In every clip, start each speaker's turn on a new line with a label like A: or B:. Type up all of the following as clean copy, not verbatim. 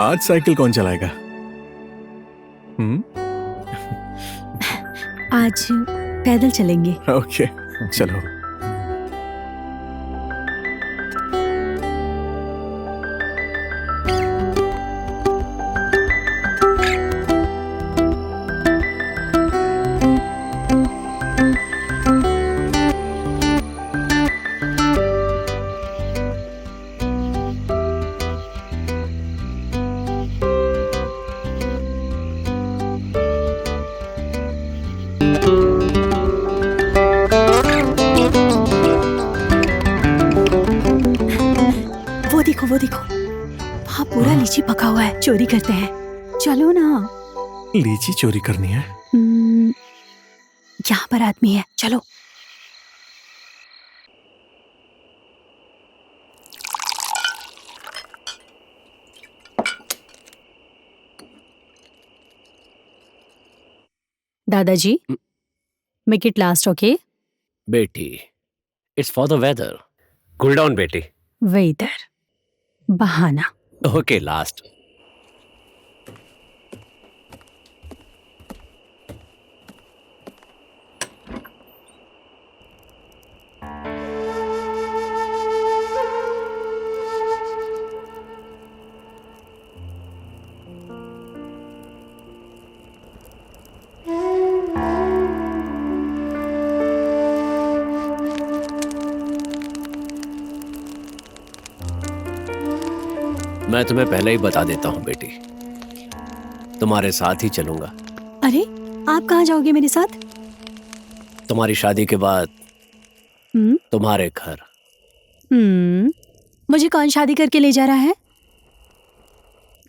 A: आज साइकिल कौन चलाएगा?
B: आज पैदल चलेंगे।
A: ओके, चलो।
B: वो देखो, वहाँ पूरा लीची पका हुआ है। चोरी करते हैं, चलो ना।
A: लीची चोरी करनी है?
B: यहाँ पर आदमी है, चलो। दादाजी, मेक इट लास्ट, ओके?
C: बेटी, it's for the weather. Cool down बेटी।
B: वेदर, बहाना।
C: Okay, last. मैं तुम्हें पहले ही बता देता हूँ बेटी, तुम्हारे साथ ही चलूंगा।
B: अरे, आप कहाँ जाओगे मेरे साथ?
C: तुम्हारी शादी के बाद तुम्हारे घर।
B: मुझे कौन शादी करके ले जा रहा है?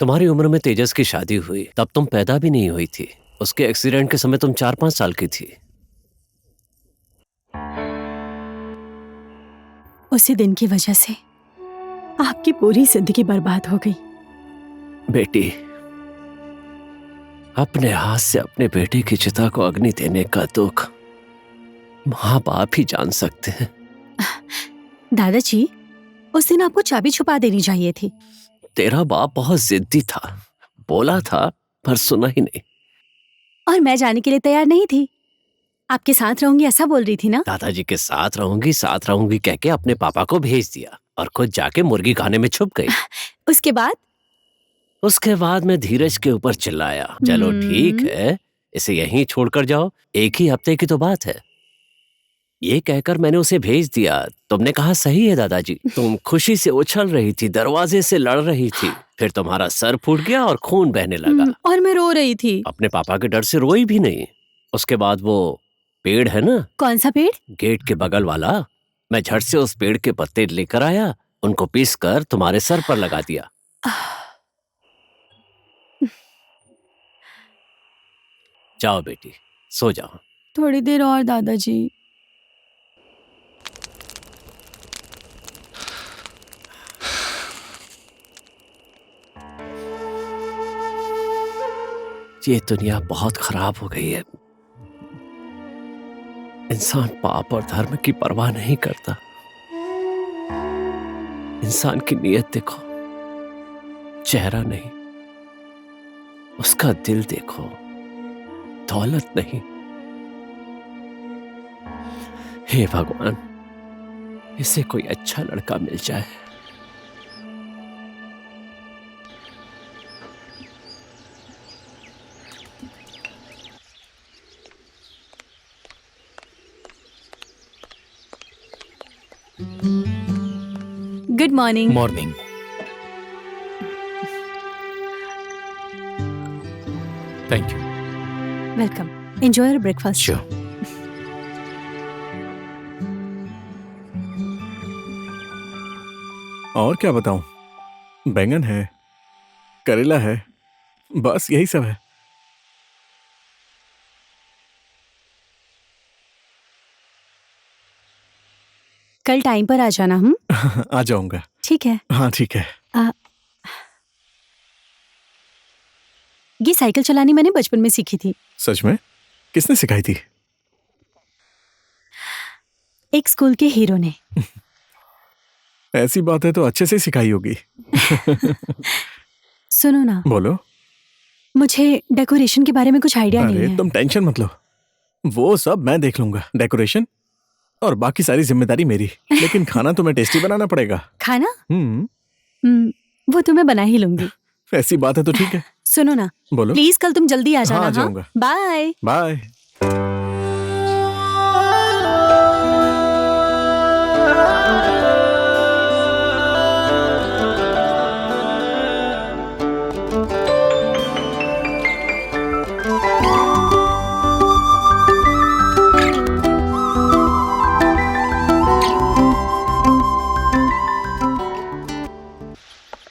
C: तुम्हारी उम्र में तेजस की शादी हुई, तब तुम पैदा भी नहीं हुई थी। उसके एक्सीडेंट के समय तुम 4-5 साल की थी।
B: उसी दिन की वजह से आपकी पूरी जिंदगी बर्बाद हो गई।
C: बेटी, अपने हाथ से अपने बेटे की चिता को अग्नि देने का दुख माँ बाप ही जान सकते हैं।
B: दादाजी, उस दिन आपको चाबी छुपा देनी चाहिए थी।
C: तेरा बाप बहुत जिद्दी था, बोला था पर सुना ही नहीं।
B: और मैं जाने के लिए तैयार नहीं थी। आपके साथ रहूंगी ऐसा बोल रही थी ना?
C: दादाजी के साथ रहूंगी कह के अपने पापा को भेज दिया और खुद जाके मुर्गी खाने में छुप गई। उसके बाद मैं धीरज के ऊपर चिल्लाया, चलो ठीक है, इसे यहीं छोड़कर जाओ, एक ही हफ्ते की तो बात है। ये कहकर मैंने उसे भेज दिया। तुमने कहा सही है दादाजी। तुम खुशी से उछल रही थी, दरवाजे से लड़ रही थी, फिर तुम्हारा सर फूट गया और खून बहने लगा।
B: और मैं रो रही थी।
C: अपने पापा के डर से रोई भी नहीं। उसके बाद वो पेड़ है ना,
B: कौन सा पेड़?
C: गेट के बगल वाला, मैं झट से उस पेड़ के पत्ते लेकर आया, उनको पीस कर तुम्हारे सर पर लगा दिया। जाओ बेटी, सो जाओ।
B: थोड़ी देर और दादाजी।
C: ये दुनिया बहुत खराब हो गई है। इंसान पाप और धर्म की परवाह नहीं करता। इंसान की नीयत देखो, चेहरा नहीं, उसका दिल देखो, दौलत नहीं। हे भगवान, इसे कोई अच्छा लड़का मिल जाए।
B: Good morning.
D: Morning. Thank you.
B: Welcome. Enjoy your breakfast.
D: Sure.
A: और क्या बताऊं, बैंगन है, करेला है, बस यही सब है।
B: कल टाइम पर आ जाना।
A: आ जाऊंगा।
B: ठीक है।
A: हाँ ठीक है।
B: ये साइकिल चलानी मैंने बचपन में सीखी थी।
A: सच में? किसने सिखाई थी?
B: एक स्कूल के हीरो ने।
A: ऐसी बात है तो अच्छे से सिखाई होगी।
B: सुनो ना,
A: बोलो।
B: मुझे डेकोरेशन के बारे में कुछ आइडिया नहीं
A: अरे
B: है।
A: तुम टेंशन मत लो, वो सब मैं देख लूंगा। डेकोरेशन और बाकी सारी जिम्मेदारी मेरी। लेकिन खाना तुम्हें टेस्टी बनाना पड़ेगा।
B: खाना
A: हम्म,
B: वो तो मैं बना ही लूंगी।
A: ऐसी बात है तो ठीक है।
B: सुनो ना,
A: बोलो।
B: प्लीज कल तुम जल्दी आ जाना।
A: हाँ,
B: हाँ,
A: जाऊंगा।
B: Bye.
A: Bye.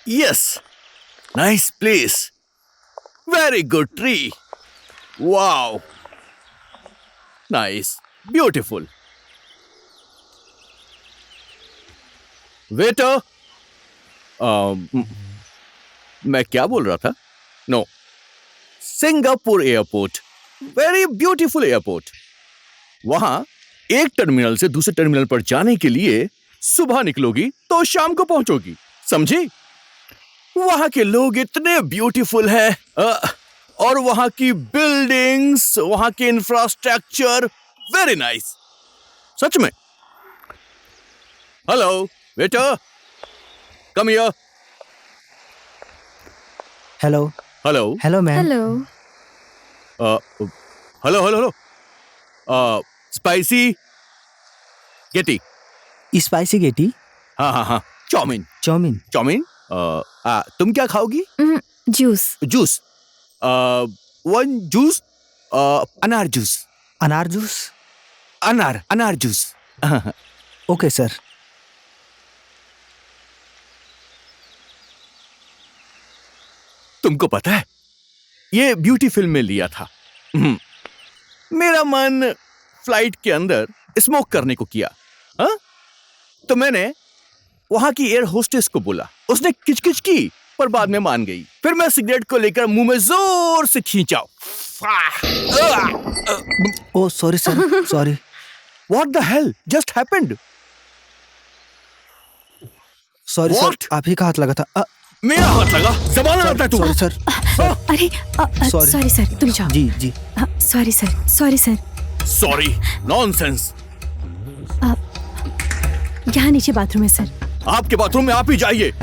E: Yes, nice place. Very good tree. Wow. Nice, beautiful. Waiter. मैं क्या बोल रहा था? No. Singapore airport. Very beautiful airport. वहां एक टर्मिनल से दूसरे टर्मिनल पर जाने के लिए सुबह निकलोगी तो शाम को पहुंचोगी. समझी? वहां के लोग इतने ब्यूटीफुल हैं और वहां की बिल्डिंग्स, वहां के इंफ्रास्ट्रक्चर वेरी नाइस. सच में. Hello waiter, come here.
F: Hello
E: hello
F: hello ma'am.
B: Hello.
E: Hello hello hello. Spicy गेटी.
F: स्पाइसी गेटी.
E: हाँ हाँ हाँ. चाउमीन.
F: चाउमीन.
E: चाउमीन. तुम क्या खाओगी?
B: जूस।
E: जूस. One juice. अनार जूस.
F: अनार जूस.
E: अनार जूस.
F: Okay sir.
E: तुमको पता है ये ब्यूटी फिल्म में लिया था. मेरा मन फ्लाइट के अंदर स्मोक करने को किया. हाँ? तो मैंने वहां की एयर होस्टेस को बोला. उसने किचकिच की पर बाद में मान गई. फिर मैं सिगरेट को लेकर मुंह में जोर से खींचा.
F: ओ sorry sir. Sorry.
E: What the hell just happened?
F: Sorry sir.
E: What?
F: आप ही का हाथ लगा था.
E: मेरा हाथ लगा. जबान लड़ता है तू.
F: Sorry sir.
B: अरे
F: Sorry.
B: सॉरी सर, तुम जाओ.
F: जी जी.
B: Sorry sir. Sorry sir.
E: Sorry. Nonsense.
B: यहाँ नीचे बाथरूम है सर.
E: आपके बाथरूम में आप ही जाइए.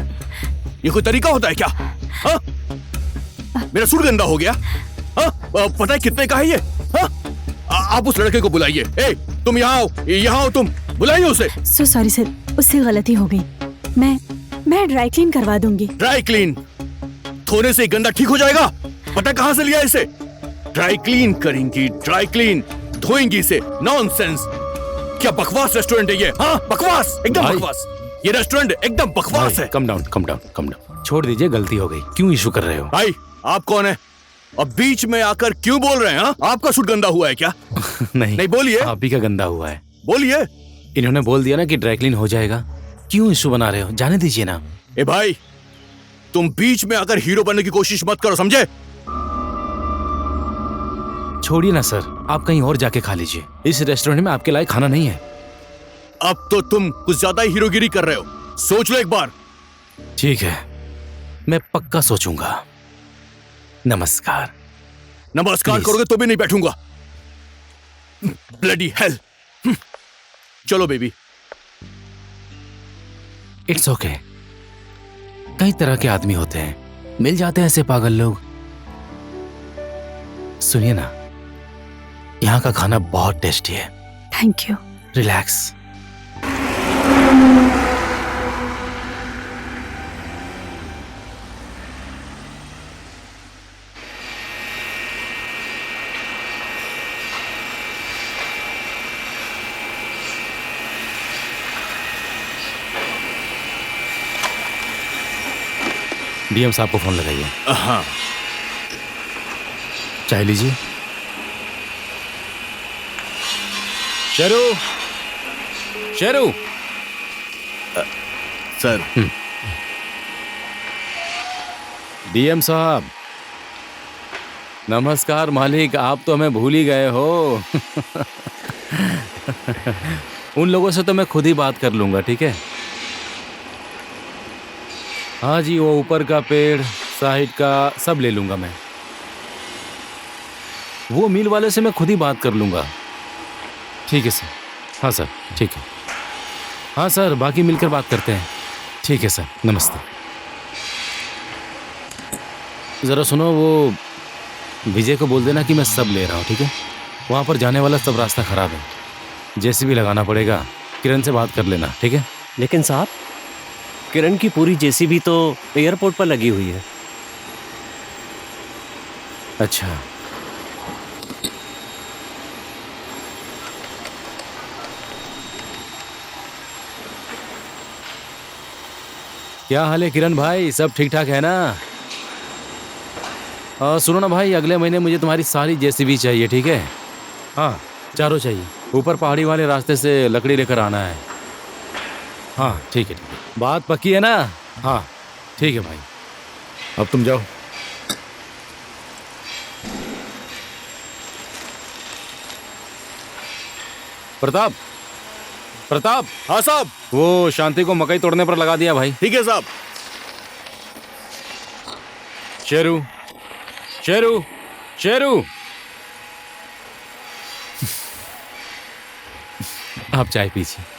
E: ये कोई तरीका होता है क्या? हाँ? मेरा सूट गंदा हो गया. हाँ? पता है कितने का है ये? हाँ? आप उस लड़के को बुलाइए. ए, तुम यहाँ आओ तुम. बुलाइए उसे.
B: सो सॉरी सर, उससे गलती हो गई. मैं ड्राई क्लीन करवा दूंगी.
E: Dry clean? धोने से गंदा ठीक हो जाएगा? पता कहाँ से लिया इसे? ड्राई क्लीन करेंगी. ड्राई क्लीन धोएंगी इसे. नॉनसेंस. क्या बकवास रेस्टोरेंट है ये? हाँ, बकवास. एकदम
D: भाई।
E: बकवास. ये रेस्टोरेंट एकदम बकवास है.
D: Come down. छोड़ दीजिए, गलती हो गई. क्यों इशू कर रहे हो?
E: भाई आप कौन है? अब बीच में आकर क्यों बोल रहे हैं? हाँ? आपका सूट गंदा हुआ है क्या? नहीं बोलिए.
D: आप ही का गंदा हुआ है.
E: बोलिए.
D: इन्होंने बोल दिया ना कि ड्राई क्लीन हो जाएगा. क्यों इशू बना रहे हो? जाने दीजिए ना.
E: ए भाई, तुम बीच में आकर हीरो बनने की कोशिश मत करो, समझे?
D: छोड़िए ना सर, आप कहीं और जाके खा लीजिए. इस रेस्टोरेंट में आपके लायक खाना नहीं है.
E: अब तो तुम कुछ ज्यादा ही हीरोगिरी कर रहे हो. सोच लो एक बार.
D: ठीक है, मैं पक्का सोचूंगा. नमस्कार.
E: नमस्कार
D: Please.
E: करोगे तो भी नहीं बैठूंगा. Bloody hell. चलो बेबी.
D: It's okay. कई तरह के आदमी होते हैं, मिल जाते हैं ऐसे पागल लोग. सुनिए ना, यहाँ का खाना बहुत टेस्टी है.
B: Thank you.
D: रिलैक्स. डीएम साहब को फोन लगाइए.
E: हाँ.
D: चाय लीजिए. शेरू.
E: सर.
D: डीएम साहब. नमस्कार मालिक, आप तो हमें भूल ही गए हो. उन लोगों से तो मैं खुद ही बात कर लूंगा, ठीक है? हाँ जी, वो ऊपर का पेड़ साइड का सब ले लूंगा मैं। वो मिल वाले से मैं खुद ही बात कर लूंगा। ठीक है सर। हाँ सर, ठीक है। हाँ सर, बाकी मिलकर बात करते हैं। ठीक है सर, नमस्ते। ज़रा सुनो, वो विजय को बोल देना कि मैं सब ले रहा हूँ, ठीक है? वहाँ पर जाने वाला सब रास्ता खराब है, जैसे भी लगाना पड़ेगा। किरण से बात कर लेना, ठीक है?
C: लेकिन साहब, किरण की पूरी जेसीबी तो एयरपोर्ट पर लगी हुई है।
D: अच्छा, क्या हाल है किरण भाई? सब ठीक ठाक है ना? सुनो ना भाई, अगले महीने मुझे तुम्हारी सारी जेसीबी चाहिए, ठीक है? हाँ, चारों चाहिए। ऊपर पहाड़ी वाले रास्ते से लकड़ी लेकर आना है। हाँ ठीक है, ठीक है। बात पक्की है ना? हाँ ठीक है भाई।
A: अब तुम जाओ।
D: प्रताप, प्रताप,
E: हाँ साहब।
D: वो शांति को मकई तोड़ने पर लगा दिया भाई।
E: ठीक है साहब।
D: शेरू, शेरू, शेरू। आप चाय पीजिए।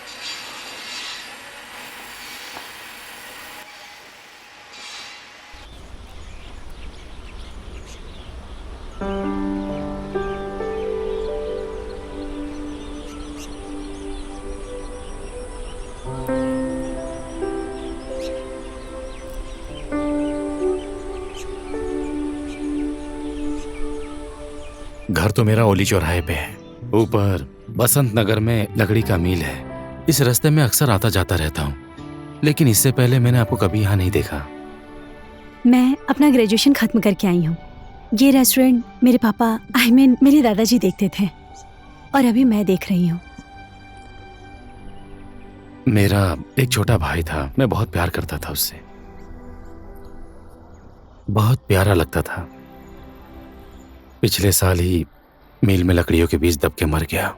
D: घर तो मेरा ओली चौराहे पे है। ऊपर बसंत नगर में लकड़ी का मील है। इस रास्ते में अक्सर आता जाता रहता हूँ, लेकिन इससे पहले मैंने आपको कभी यहाँ नहीं देखा।
B: मैं अपना ग्रेजुएशन खत्म करके आई हूँ। ये रेस्टोरेंट मेरे पापा मेरे दादाजी देखते थे और अभी मैं देख रही हूँ।
D: मेरा एक छोटा भाई था, मैं बहुत प्यार करता था उससे। बहुत प्यारा लगता था। पिछले साल ही मील में लकड़ियों के बीच दब के मर गया।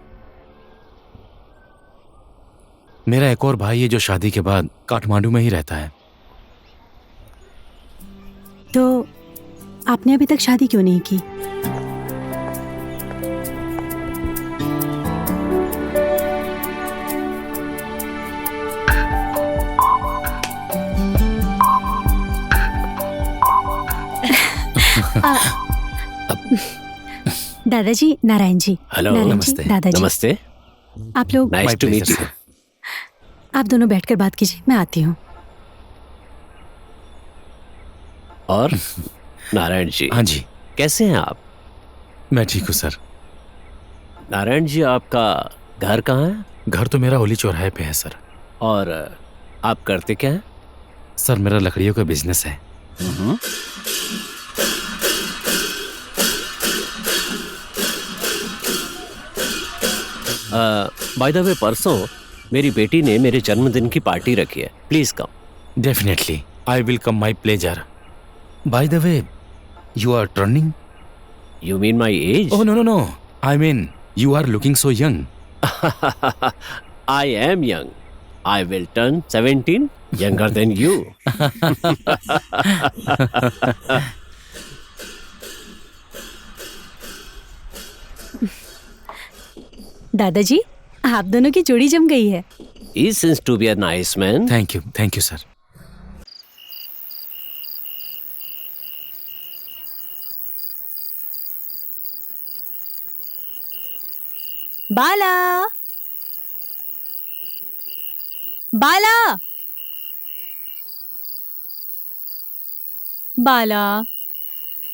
D: मेरा एक और भाई है जो शादी के बाद काठमांडू में ही रहता है।
B: तो आपने अभी तक शादी क्यों नहीं की? दादाजी, नारायण जी।
C: हेलो,
B: नारायण जी,
D: नमस्ते।
B: दादाजी।
C: नमस्ते।
B: आप लोग
C: नाइस टू मीट यू।
B: आप दोनों बैठकर बात कीजिए, मैं आती हूँ।
C: और नारायण जी,
D: हाँ जी,
C: कैसे हैं आप?
D: मैं ठीक हूँ सर।
C: नारायण जी, आपका घर कहाँ है?
D: घर तो मेरा ओली चौराहे पे है सर।
C: और आप करते क्या हैं?
D: सर मेरा लकड़ियों का बिजनेस है।
C: बाय द वे, परसों मेरी बेटी ने मेरे जन्मदिन की पार्टी रखी है। Please come.
D: Definitely, I will come, my pleasure. By the way, you are turning.
C: You mean my age?
D: Oh no no no, I mean you are looking so young.
C: I am young. I will turn 17, younger than you.
B: दादाजी, आप दोनों की जोड़ी जम गई है।
C: He seems to be a nice man.
D: Thank you sir.
B: Bala, Bala, Bala.